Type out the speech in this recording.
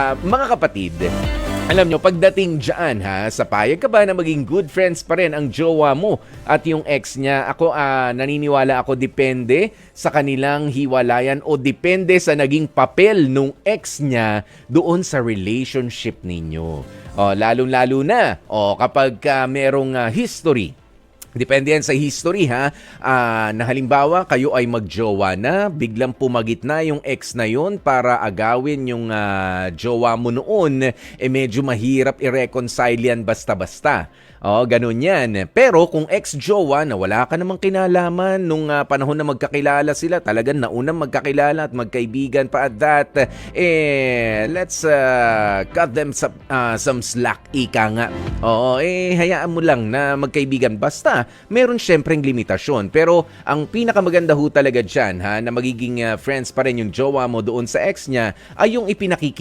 Mga kapatid, alam nyo, pagdating dyan sa payag ka ba na maging good friends pa rin ang jowa mo at yung ex niya? Ako, naniniwala ako depende sa kanilang hiwalayan o depende sa naging papel nung ex niya doon sa relationship ninyo. Lalong-lalo na kapag merong history. Depende yan sa history na halimbawa kayo ay magjowa na, biglang pumagit na yung ex na yun para agawin yung jowa mo noon, medyo mahirap i-reconcile yan basta-basta. Ganun yan. Pero kung ex-jowa na wala ka namang kinalaman nung panahon na magkakilala sila, talagang naunang magkakilala at magkaibigan pa at that, let's cut them some slack, ika nga. Hayaan mo lang na magkaibigan. Basta, meron syempreng limitasyon. Pero ang pinakamaganda ho talaga dyan na magiging friends pa rin yung jowa mo doon sa ex niya ay yung ipinakikita